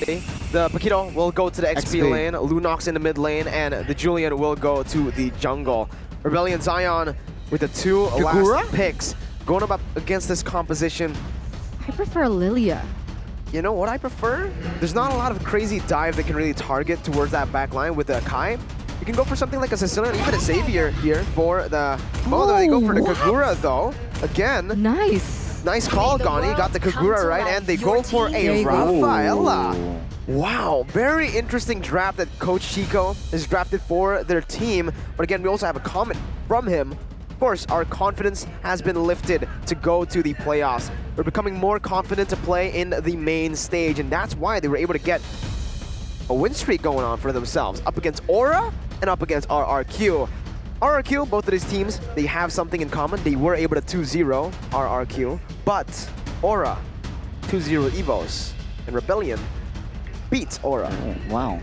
The Paquito will go to the XP lane, Lunox in the mid lane, and the Julian will go to the jungle. Rebellion Zion with the two last picks going up against this composition. I prefer Lilia. You know what I prefer? There's not a lot of crazy dive that can really target towards that back line with the Kai. You can go for something like a Sicilian, even a Xavier here for the... Oh, they go for the Kagura though. Again. Nice call, Gani. Got the Kagura right, and they go for a Rafaela. Wow, very interesting draft that Coach Chico has drafted for their team. But again, we also have a comment from him. Of course, our confidence has been lifted to go to the playoffs. We're becoming more confident to play in the main stage, and that's why they were able to get a win streak going on for themselves, up against Aura and up against RRQ. RRQ, both of these teams, they have something in common. They were able to 2-0 RRQ, but Aura 2-0 EVOS, and Rebellion beats Aura. Wow.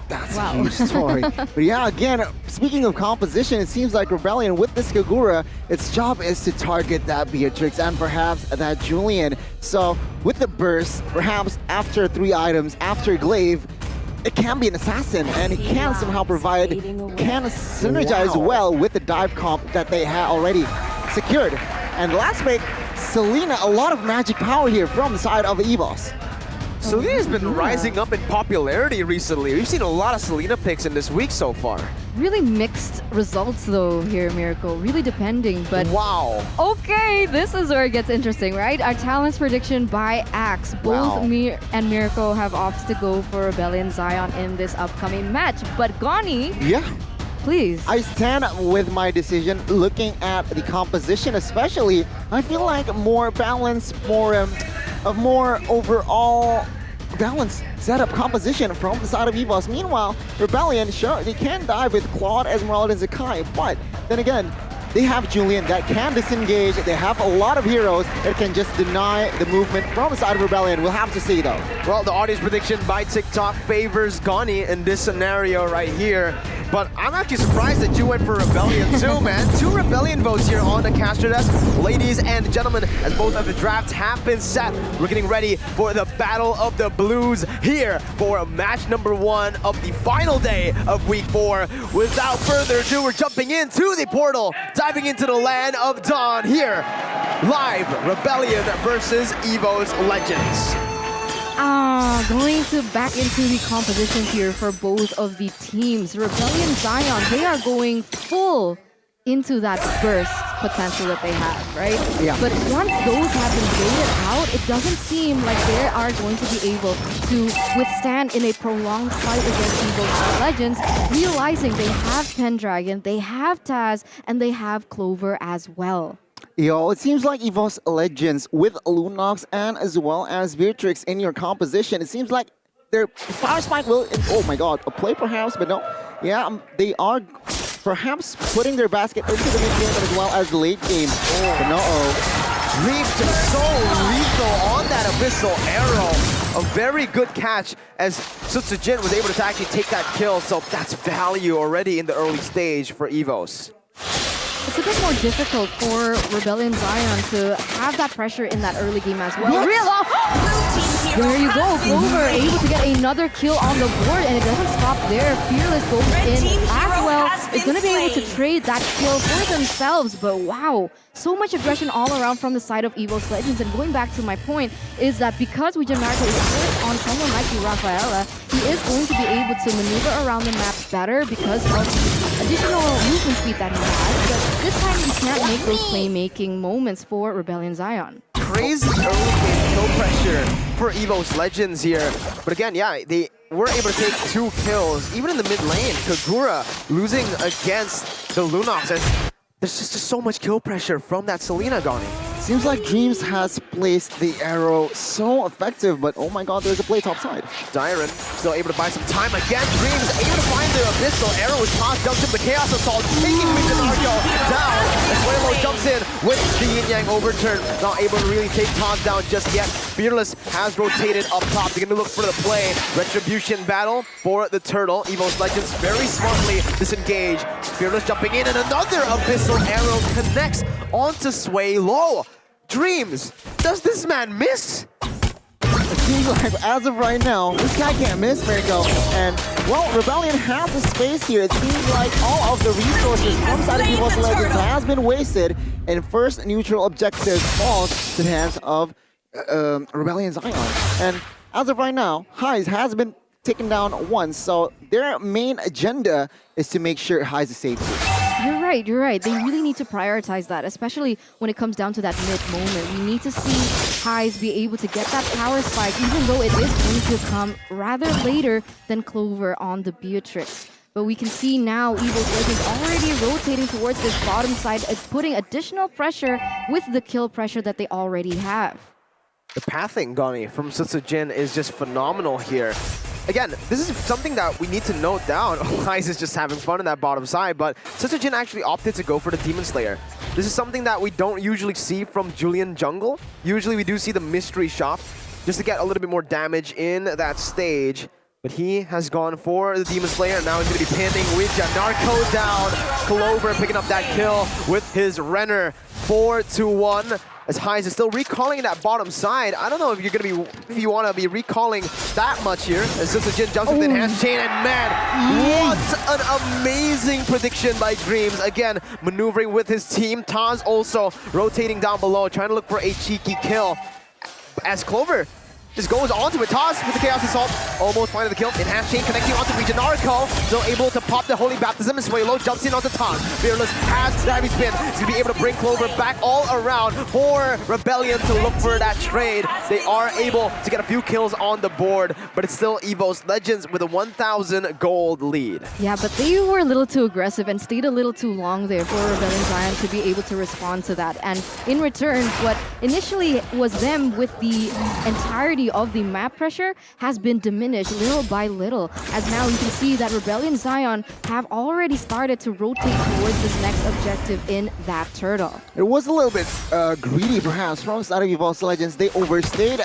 That's a huge story. But yeah, again, speaking of composition, it seems like Rebellion with this Kagura, its job is to target that Beatrix and perhaps that Julian. So with the burst, perhaps after 3 items, after Glaive, it can be an assassin, and it can somehow provide, can synergize well with the dive comp that they have already secured. And last pick, Selena, a lot of magic power here from the side of EVOS. Selena's been rising up in popularity recently. We've seen a lot of Selena picks in this week so far. Really mixed results though here, Miracle. Really depending, but... Wow. Okay, this is where it gets interesting, right? Our talents prediction by Axe. Both me and Miracle have opted to go for Rebellion Zion in this upcoming match. But Gani... Yeah. Please. I stand with my decision. Looking at the composition especially, I feel like more balance, more overall balanced setup composition from the side of EVOS. Meanwhile, Rebellion, sure, they can dive with Claude, Esmeralda, and Zakai, but then again, they have Julian that can disengage. They have a lot of heroes that can just deny the movement from the side of Rebellion. We'll have to see though. Well, the audience prediction by TikTok favors Gani in this scenario right here. But I'm actually surprised that you went for Rebellion too, man. 2 Rebellion votes here on the caster desk. Ladies and gentlemen, as both of the drafts have been set, we're getting ready for the Battle of the Blues here for match number 1 of the final day of week 4. Without further ado, we're jumping into the portal, diving into the land of Dawn here. Live, Rebellion versus EVOS Legends. Going back into the composition here for both of the teams. Rebellion Zion, they are going full into that burst potential that they have, right? Yeah. But once those have been baited out, it doesn't seem like they are going to be able to withstand in a prolonged fight against EVOS Legends, realizing they have Pendragon, they have Taz, and they have Clover as well. Yo, it seems like EVOS Legends with Lunox and as well as Beatrix in your composition, it seems like their Fire Spike will, oh my god, a play perhaps, but no. Yeah, they are perhaps putting their basket into the mid game as well as the late game. But Dream just so lethal on that Abyssal Arrow. A very good catch as Sutsujin was able to actually take that kill, so that's value already in the early stage for EVOS. It's a bit more difficult for Rebellion Zion to have that pressure in that early game as well. There you go, Clover able to get another kill on the board, and it doesn't stop there. Fearless goes in as well. It's going to be able to trade that kill for themselves, but wow, so much aggression all around from the side of EVOS Legends. And going back to my point is that because Wijanarko is hurt on someone like Rafaela, he is going to be able to maneuver around the map better because of the additional movement speed that he has. But this time he can't make those playmaking moments for Rebellion Zion. Crazy early game kill pressure for EVOS Legends here. But again, yeah, they were able to take 2 kills, even in the mid lane. Kagura losing against the Lunox. And there's just so much kill pressure from that Selena, Gani. seems like Dreams has placed the arrow so effective, but oh my god, there's a play top side. Dyron still able to buy some time again. Dreams able to find the Abyssal arrow is tossed, jumps in the Chaos Assault, taking Wijanarko down. Esfuelo jumps in with the Yin Yang overturn, not able to really take Taz down just yet. Fearless has rotated up top. They're gonna look for the play. Retribution battle for the turtle. EVOS Legends very smartly disengage. Fearless jumping in, and another Abyssal arrow connects onto Sway Low. Dreams, does this man miss? seems like as of right now, this guy can't miss Mirko. And, well, Rebellion has the space here. It seems like all of the resources from side of EVOS Legends has been wasted, and first neutral objective falls to the hands of Rebellion Zion. And as of right now, Highs has been taken down once, so their main agenda is to make sure Highs is safe. You're right. They really need to prioritize that, especially when it comes down to that mid moment. We need to see Highs be able to get that power spike, even though it is going to come rather later than Clover on the Beatrix. But we can see now EVOS Legends already rotating towards this bottom side, putting additional pressure with the kill pressure that they already have. The pathing, Goni, from Sutsujin is just phenomenal here. Again, this is something that we need to note down. Highs is just having fun in that bottom side, but Sutsujin actually opted to go for the Demon Slayer. This is something that we don't usually see from Julian Jungle. Usually we do see the Mystery Shop just to get a little bit more damage in that stage. But he has gone for the Demon Slayer, and now he's going to be pinning with Janarko down. Clover picking up that kill with his Renner. 4-1. As Highs is still recalling that bottom side. I don't know if you're going to be, if you want to be recalling that much here. As Sutsujin jumps with the enhanced chain, and man, what an amazing prediction by Dreams. Again, maneuvering with his team. Taz also rotating down below, trying to look for a cheeky kill. As Clover just goes onto it. Taz with the Chaos Assault, almost finding the kill. Enhanced chain connecting onto Regionarco, still able to pop the Holy Baptism, and Suelo jumps in onto Taz. Fearless has the heavy spin. He's gonna be able to bring Clover back all around for Rebellion to look for that trade. They are able to get a few kills on the board, but it's still EVOS Legends with a 1,000 gold lead. Yeah, but they were a little too aggressive and stayed a little too long there for Rebellion Zion to be able to respond to that. And in return, what initially was them with the entirety of the map pressure has been diminished little by little, as now you can see that Rebellion Zion have already started to rotate towards this next objective in that turtle. It was a little bit greedy perhaps from side of EVOS Legends. They overstayed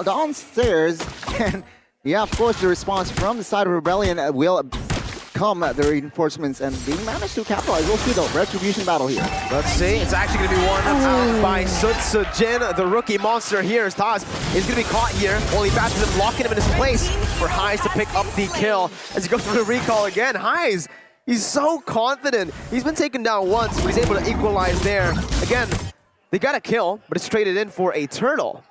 downstairs, and yeah, of course the response from the side of Rebellion will come the reinforcements, and they managed to capitalize. We'll see though, retribution battle here. Let's see, it's actually going to be won out by Sutsujin, the rookie monster here. As Taz is going to be caught here. Holy Baptism locking him in his place for Highs to pick up the kill. As he goes for the recall again, Highs, he's so confident. He's been taken down once, but he's able to equalize there. Again, they got a kill, but it's traded in for a turtle.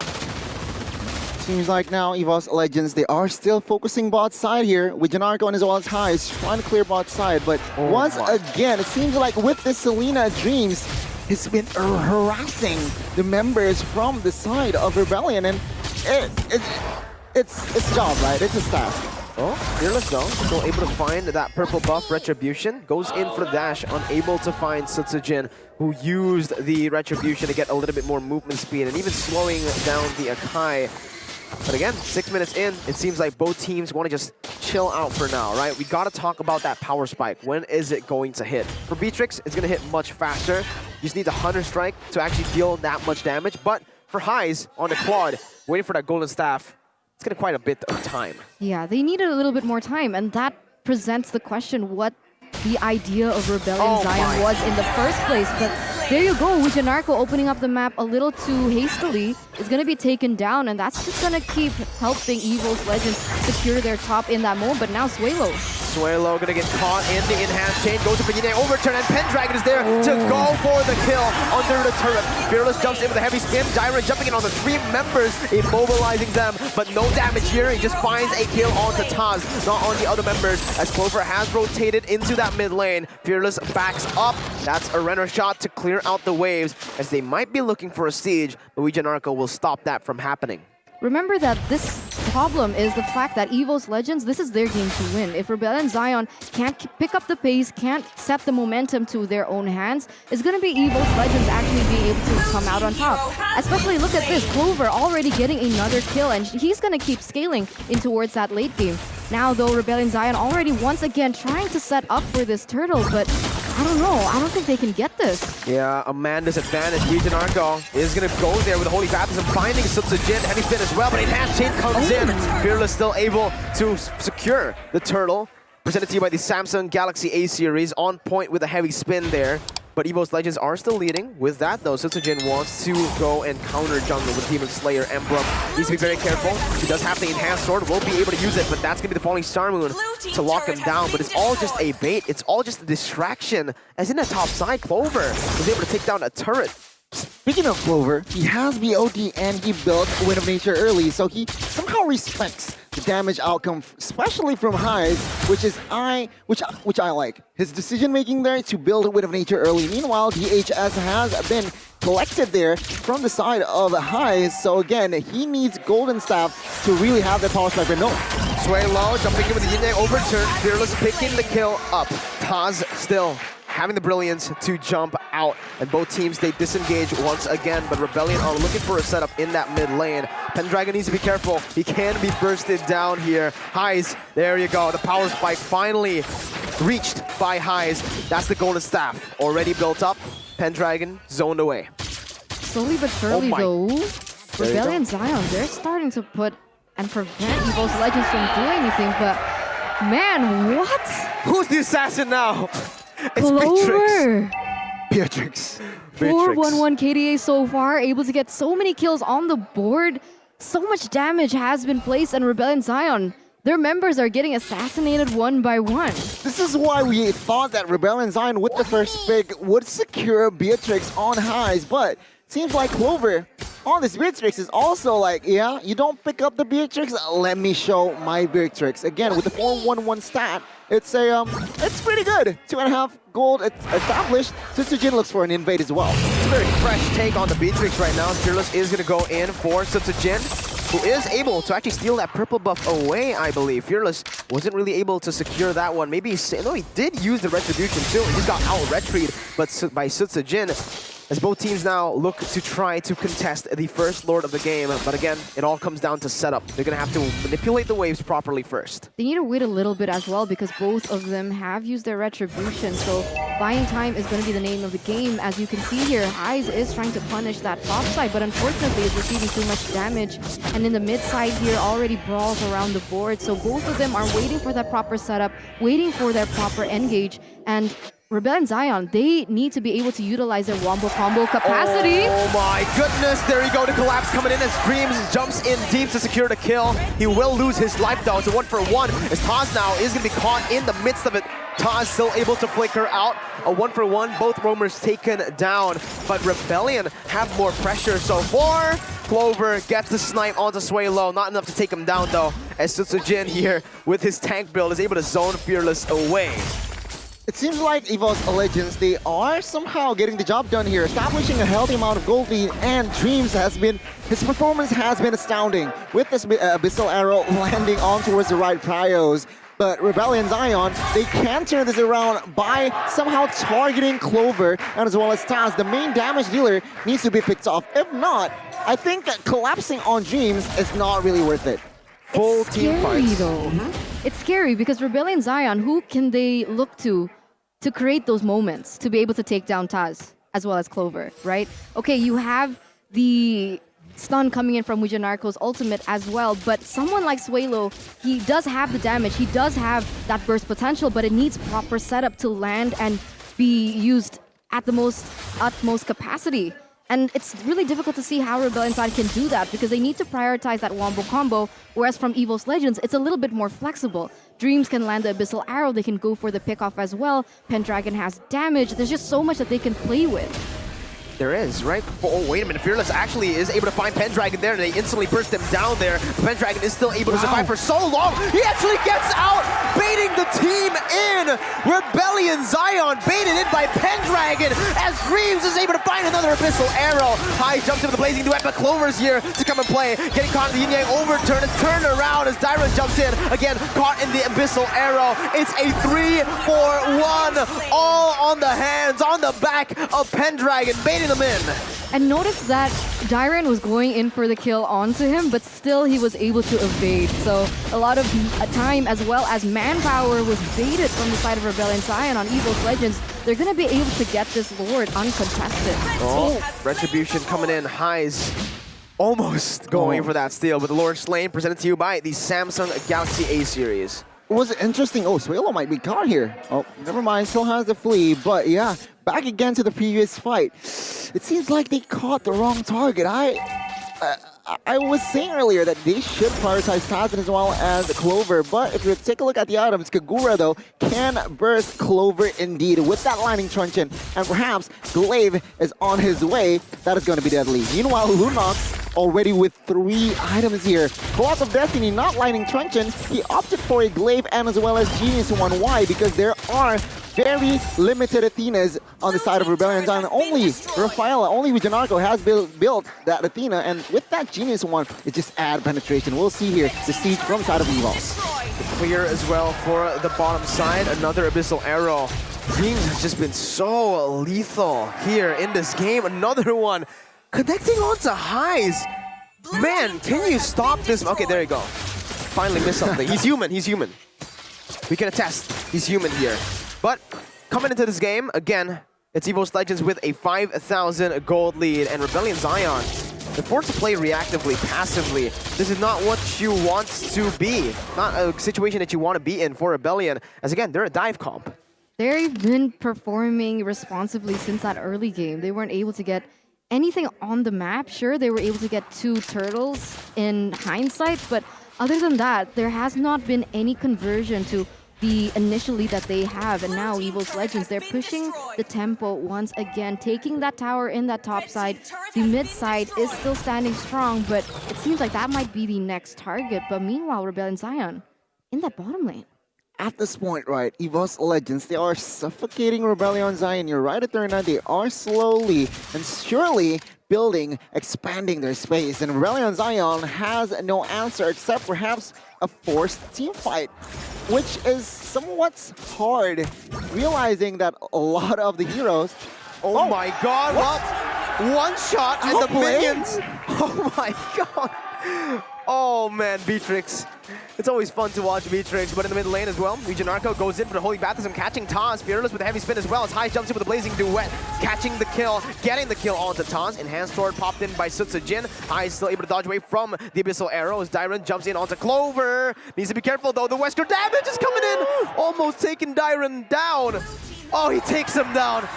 Seems like now EVOS Legends, they are still focusing bot side here with Janarko and as well as Highs trying to clear bot side. But once again, it seems like with the Selena Dreams, he's been harassing the members from the side of Rebellion, and it's job, right? It's his task. Oh, Fearless though, still able to find that purple buff Retribution. Goes in for the dash, unable to find Sutsujin, who used the Retribution to get a little bit more movement speed and even slowing down the Akai. But again, 6 minutes in, it seems like both teams want to just chill out for now, right? We got to talk about that power spike. When is it going to hit? For Beatrix, it's going to hit much faster. You just need the Hunter Strike to actually deal that much damage. But for Highs on the quad, waiting for that Golden Staff, it's going to quite a bit of time. Yeah, they needed a little bit more time, and that presents the question what the idea of Rebellion Zion was in the first place. But there you go, Janarko opening up the map a little too hastily is going to be taken down, and that's just going to keep helping EVOS Legends secure their top in that moment. But now Suelo Suelo gonna get caught in the enhanced chain, goes to Pagine, overturn, and Pendragon is there to go for the kill under the turret. Fearless jumps in with a heavy spin, Dyra jumping in on the 3 members, immobilizing them, but no damage here. He just finds a kill onto Taz, not on the other members, as Clover has rotated into that mid lane. Fearless backs up. That's a Renner shot to clear out the waves, as they might be looking for a siege, but Janarko will stop that from happening. Remember that this problem is the fact that EVOS Legends, this is their game to win. If Rebellion Zion can't pick up the pace, can't set the momentum to their own hands, it's going to be EVOS Legends actually being able to come out on top. Especially look at this, Clover already getting another kill, and he's going to keep scaling in towards that late game. Now though, Rebellion Zion already once again trying to set up for this turtle, but I don't know. I don't think they can get this. Yeah, a man disadvantage. Janarko is going to go there with the Holy Baptism, finding Sutsujin, heavy spin as well, but enhanced chain comes in. Fearless still able to secure the turtle. Presented to you by the Samsung Galaxy A series, on point with a heavy spin there. But EVOS Legends are still leading. With that, though, Sutsujin wants to go and counter jungle with Demon Slayer Emblem. Needs to be very careful. He does have the enhanced sword, will be able to use it, but that's going to be the Falling Star Moon to lock him down. But it's all just a bait. It's all just a distraction. As in the top side, Clover is able to take down a turret. Speaking of Clover, he has BOD and he built Wind of Nature early, so he somehow respects the damage outcome, especially from Highs, which I like. His decision making there to build Wind of Nature early. Meanwhile, DHS has been collected there from the side of Highs, so again, he needs Golden Staff to really have that power strike. But no. Sway low, jumping in with the Yin-Yang overturn. Fearless picking the kill up. Taz still having the brilliance to jump out, and both teams, they disengage once again, but Rebellion are looking for a setup in that mid lane. Pendragon needs to be careful. He can be bursted down here. Highs, there you go. The power spike finally reached by Highs. That's the Golden Staff already built up. Pendragon zoned away. Slowly but surely, though, Rebellion Zion, they're starting to put and prevent EVOS Legends from doing anything, but man, what? Who's the assassin now? It's Clover! Beatrix. 4-1-1 KDA so far, able to get so many kills on the board. So much damage has been placed on Rebellion Zion. Their members are getting assassinated one by one. This is why we thought that Rebellion Zion with the first pick would secure Beatrix on Highs, but seems like Clover on this Beatrix is also like, yeah, you don't pick up the Beatrix, let me show my Beatrix. Again, with the 4-1-1 stat, it's pretty good. 2.5 gold established. Sutsujin looks for an invade as well. It's a very fresh take on the Beatrix right now. Fearless is going to go in for Sutsujin, who is able to actually steal that purple buff away, I believe. Fearless wasn't really able to secure that one. Maybe, no, he did use the Retribution too. He just got out-retried by Sutsujin. As both teams now look to try to contest the first Lord of the game. But again, it all comes down to setup. They're going to have to manipulate the waves properly first. They need to wait a little bit as well because both of them have used their Retribution. So buying time is going to be the name of the game. As you can see here, Highs is trying to punish that top side, but unfortunately is receiving too much damage. And in the mid side here, already brawls around the board. So both of them are waiting for that proper setup, waiting for their proper engage. And Rebellion Zion, they need to be able to utilize their wombo combo capacity. Oh my goodness, there you go, the collapse coming in as Dreams jumps in deep to secure the kill. He will lose his life though, it's a 1-for-1 as Taz now is going to be caught in the midst of it. Taz still able to flicker out, a 1-for-1, both roamers taken down, but Rebellion have more pressure so far. Clover gets the snipe onto Sway Low, not enough to take him down though, as Sutsujin here with his tank build is able to zone Fearless away. It seems like EVOS Legends, they are somehow getting the job done here, establishing a healthy amount of gold lead, and Dreams his performance has been astounding with this Abyssal Arrow landing on towards the right pryos. But Rebellion Zion, they can turn this around by somehow targeting Clover and as well as Taz. The main damage dealer needs to be picked off. If not, I think that collapsing on Dreams is not really worth it. Full team fights. Though. It's scary because Rebellion Zion, who can they look to create those moments, to be able to take down Taz as well as Clover, right? Okay, you have the stun coming in from Wijanarko's ultimate as well, but someone like Swalo, he does have the damage, he does have that burst potential, but it needs proper setup to land and be used at the utmost capacity. And it's really difficult to see how Rebellion Side can do that because they need to prioritize that wombo combo, whereas from EVOS Legends, it's a little bit more flexible. Dreams can land the Abyssal Arrow, they can go for the pickoff as well. Pendragon has damage, there's just so much that they can play with. There is, right? Oh, wait a minute. Fearless actually is able to find Pendragon there, and they instantly burst him down there. Pendragon is still able to survive for so long. He actually gets out, baiting the team in. Rebellion Zion baited in by Pendragon as Dreams is able to find another Abyssal Arrow. High jumps into the Blazing Duet, but Clover's here to come and play. Getting caught in the Yin-Yang overturn. It's turned around as Dyron jumps in. Again, caught in the Abyssal Arrow. It's a 3-for-1. All on the hands, on the back of Pendragon, baiting them in. And notice that Dyron was going in for the kill onto him, but still he was able to evade. So a lot of time as well as manpower was baited from the side of Rebellion Zion on EVOS Legends. They're going to be able to get this Lord uncontested. Oh, Retribution coming in. Highs almost going for that steal, but the Lord slain presented to you by the Samsung Galaxy A series. It was interesting. Oh, Swalo might be caught here. Oh, never mind. Still has the flee. But yeah, back again to the previous fight. It seems like they caught the wrong target. I was saying earlier that they should prioritize Tazin as well as Clover, but if you take a look at the items, Kagura though can burst Clover indeed with that lightning truncheon, and perhaps Glaive is on his way. That is going to be deadly. Meanwhile, Lunox already with 3 items here. Clock of Destiny, not lightning truncheon. He opted for a Glaive and as well as Genius One. Why? Because there are very limited Athenas on the side of Rebellion Zion. Only Rafaela, only Vijanarko has built that Athena, and with that Genius One, it just adds penetration. We'll see here the siege from the side of EVOS. Clear as well for the bottom side. Another Abyssal Arrow. Dreams has just been so lethal here in this game. Another one connecting onto highs. Man, can you stop this? Okay, there you go. Finally missed something. He's human, he's human. We can attest, he's human here. But coming into this game, again, it's EVOS Legends with a 5,000 gold lead, and Rebellion Zion, they're forced to play reactively, passively. This is not what you want to be. Not a situation that you want to be in for Rebellion, as again, they're a dive comp. They've been performing responsibly since that early game. They weren't able to get anything on the map. Sure, they were able to get 2 turtles in hindsight, but other than that, there has not been any conversion to the initial lead that they have. And now EVOS Legends, they're pushing the tempo once again, taking that tower in that top side. The mid side is still standing strong, but it seems like that might be the next target. But meanwhile, Rebellion Zion in that bottom lane. At this point, right, EVOS Legends, they are suffocating Rebellion Zion. You're right at 39. They are slowly and surely building, expanding their space. And Rebellion Zion has no answer except perhaps a forced team fight, which is somewhat hard, realizing that a lot of the heroes... Oh my god, well, one shot and the minions. Oh my god. Oh man, Beatrix. It's always fun to watch Beatrix, but in the mid lane as well, Vijanarko goes in for the Holy Baptism, catching Taz. Fearless with a heavy spin as well as High jumps in with a Blazing Duet, catching the kill, getting the kill onto Taz. Enhanced Sword popped in by Sutsujin. High is still able to dodge away from the Abyssal Arrow as Dyron jumps in onto Clover. Needs to be careful though, the Wesker damage is coming in, almost taking Dyron down. Oh, he takes him down.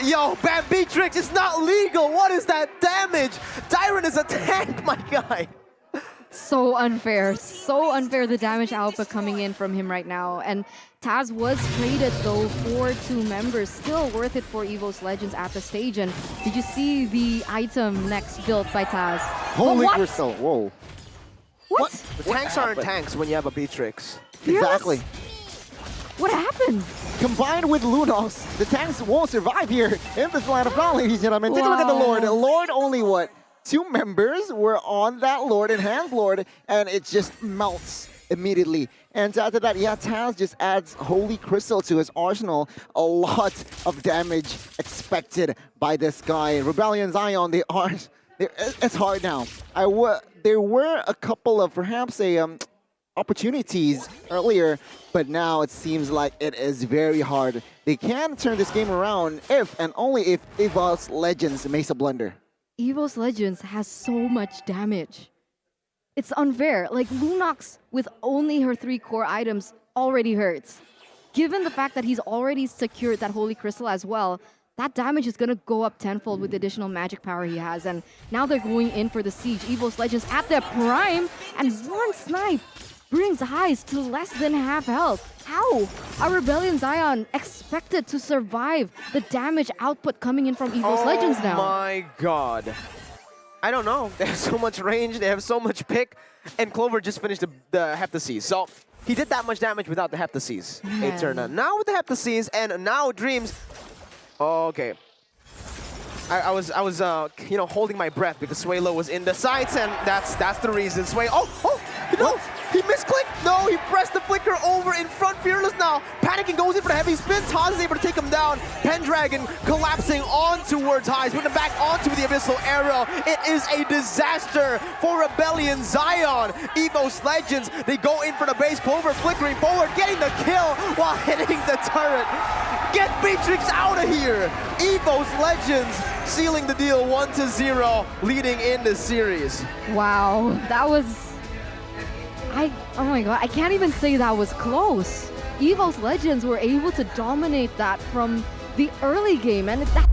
Yo, Bam Beatrix, it's not legal. What is that damage? Dyron is a tank, my guy. So unfair the damage output coming in from him right now. And Taz was traded though for 2 members, still worth it for EVOS Legends at the stage. And did you see the item next built by Taz? Holy crystal, whoa. What? The tanks aren't tanks when you have a Beatrix. Exactly. What happened? Combined with Lunox, the tanks won't survive here in this line of battle, ladies and gentlemen. Take a look at the Lord. The Lord only what? 2 members were on that Lord, Enhanced Lord, and it just melts immediately. And after that, yeah, Taz just adds Holy Crystal to his arsenal. A lot of damage expected by this guy. Rebellion Zion, it's hard now. There were a couple of perhaps opportunities earlier, but now it seems like it is very hard. They can turn this game around if and only if EVOS Legends makes a blunder. EVOS Legends has so much damage. It's unfair. Like, Lunox with only her 3 core items already hurts. Given the fact that he's already secured that Holy Crystal as well, that damage is going to go up tenfold with the additional magic power he has. And now they're going in for the siege. EVOS Legends at their prime, and one snipe brings Highs to less than half health. How are Rebellion Zion expected to survive the damage output coming in from EVOS Legends now? Oh my god. I don't know. They have so much range, they have so much pick, and Clover just finished the Heptaseas. So he did that much damage without the Heptaseas. Eterna. Now with the Heptaseas, and now Dreams. Okay. I was you know, holding my breath because Swaylo was in the sights, and that's the reason. No, he misclicked. No, he pressed the flicker over in front. Fearless now panicking, goes in for the heavy spin. Taz is able to take him down. Pendragon collapsing on towards Highs, putting him back onto the Abyssal Arrow. It is a disaster for Rebellion Zion. EVOS Legends, they go in for the base. Clover flickering forward, getting the kill while hitting the turret. Get Beatrix out of here. EVOS Legends sealing the deal 1-0, leading in the series. Wow, that was... oh my god, I can't even say that was close. EVOS Legends were able to dominate that from the early game, and that